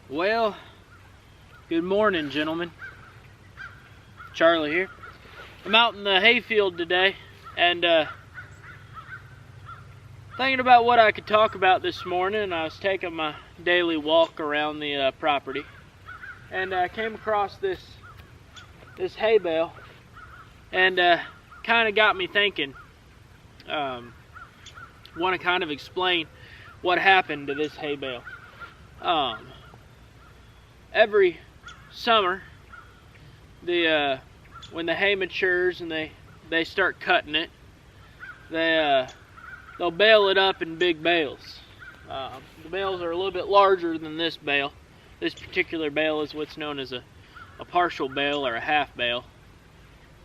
Well, good morning, gentlemen. Charlie here. I'm out in the hayfield today and thinking about what I could talk about this morning. I was taking my daily walk around the property and I came across this hay bale and kind of got me thinking. Want to kind of explain what happened to this hay bale. Every summer, when the hay matures and they start cutting it, they'll bale it up in big bales. The bales are a little bit larger than this bale. This particular bale is what's known as a partial bale or a half bale,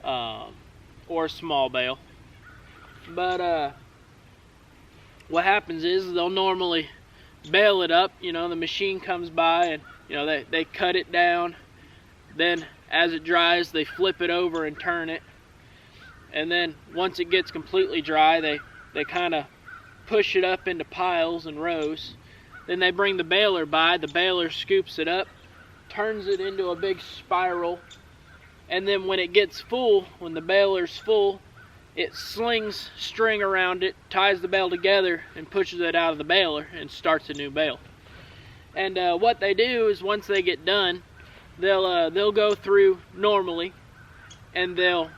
or a small bale. But what happens is they'll normally bale it up. You know, the machine comes by and they cut it down. Then as it dries, they flip it over and turn it. And then once it gets completely dry, they kind of push it up into piles and rows. Then they bring the baler by. The baler scoops it up, turns it into a big spiral. And then when it gets full, when the baler's full, it slings string around it, ties the bale together, and pushes it out of the baler and starts a new bale. And what they do is once they get done, they'll go through normally, and they'll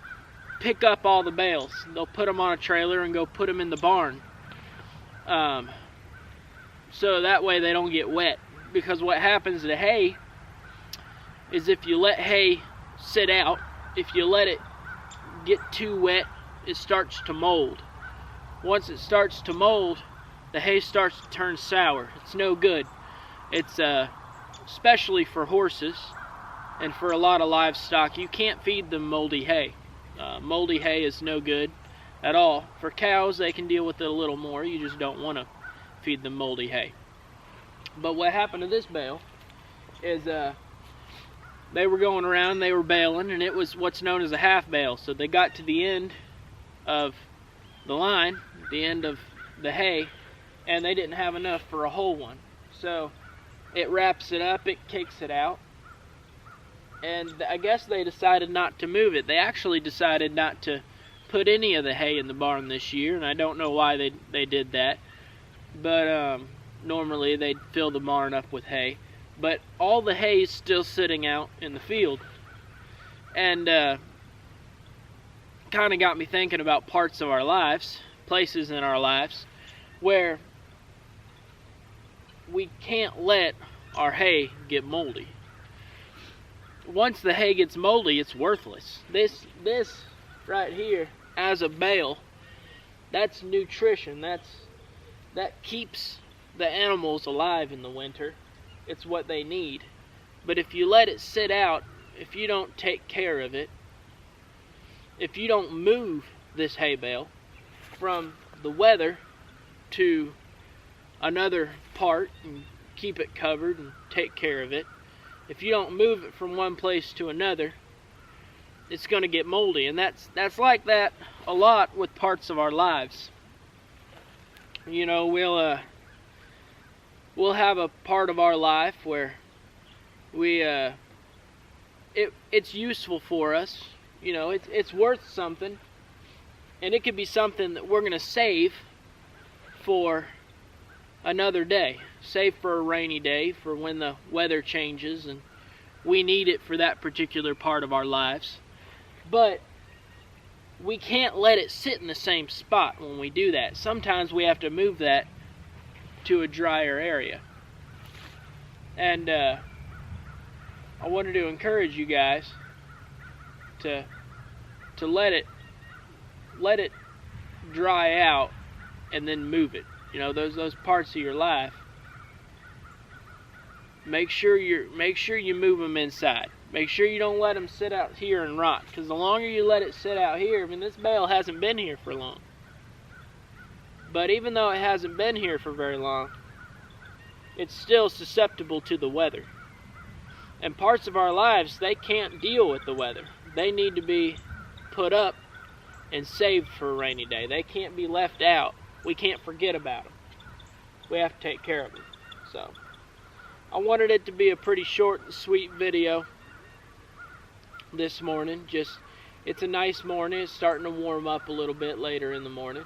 pick up all the bales. They'll put them on a trailer and go put them in the barn, so that way they don't get wet. Because what happens to hay is if you let hay sit out, if you let it get too wet, it starts to mold. Once it starts to mold, the hay starts to turn sour. It's no good. It's especially for horses and for a lot of livestock. You can't feed them moldy hay. Moldy hay is no good at all. For cows, they can deal with it a little more. You just don't want to feed them moldy hay. But what happened to this bale is they were going around, they were baling, and it was what's known as a half bale. So they got to the end of the line, the end of the hay, and they didn't have enough for a whole one. So it wraps it up, it kicks it out, and I guess they decided not to move it. They actually decided not to put any of the hay in the barn this year, and I don't know why they did that. But normally they'd fill the barn up with hay. But all the hay is still sitting out in the field. And kind of got me thinking about parts of our lives, places in our lives, where we can't let our hay get moldy. Once the hay gets moldy, it's worthless. This right here, as a bale, that's nutrition. That keeps the animals alive in the winter. It's what they need. But if you let it sit out, if you don't take care of it, if you don't move this hay bale from the weather to another part and keep it covered and take care of it, if you don't move it from one place to another, it's going to get moldy. And that's like that a lot with parts of our lives. You know, we'll have a part of our life where it's useful for us. You know, it's worth something, and it could be something that we're going to save for another day. Save for a rainy day, for when the weather changes and we need it for that particular part of our lives. But we can't let it sit in the same spot when we do that. Sometimes we have to move that to a drier area. And I wanted to encourage you guys to let it dry out and then move it. You know, those parts of your life, make sure you move them inside. Make sure you don't let them sit out here and rot, because the longer you let it sit out here, I mean, this bale hasn't been here for long. But even though it hasn't been here for very long, it's still susceptible to the weather. And parts of our lives, they can't deal with the weather. They need to be put up and saved for a rainy day. They can't be left out. We can't forget about them. We have to take care of them. So, I wanted it to be a pretty short and sweet video this morning. It's a nice morning. It's starting to warm up a little bit later in the morning.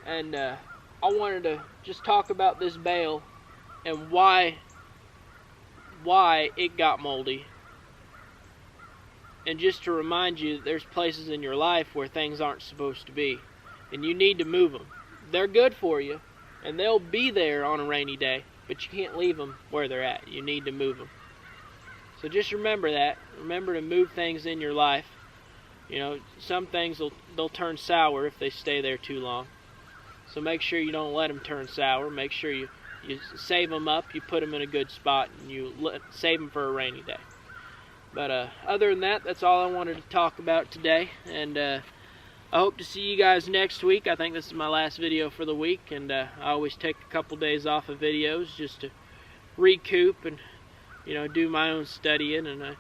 And I wanted to just talk about this bale and why it got moldy. And just to remind you that there's places in your life where things aren't supposed to be. And you need to move them. They're good for you. And they'll be there on a rainy day. But you can't leave them where they're at. You need to move them. So just remember that. Remember to move things in your life. You know, some things they'll turn sour if they stay there too long. So make sure you don't let them turn sour. Make sure you save them up. You put them in a good spot. And you save them for a rainy day. But other than that, that's all I wanted to talk about today. And I hope to see you guys next week. I think this is my last video for the week. And I always take a couple days off of videos just to recoup and, you know, do my own studying. And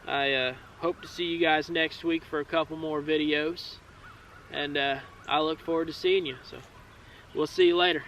I hope to see you guys next week for a couple more videos. And I look forward to seeing you. So we'll see you later.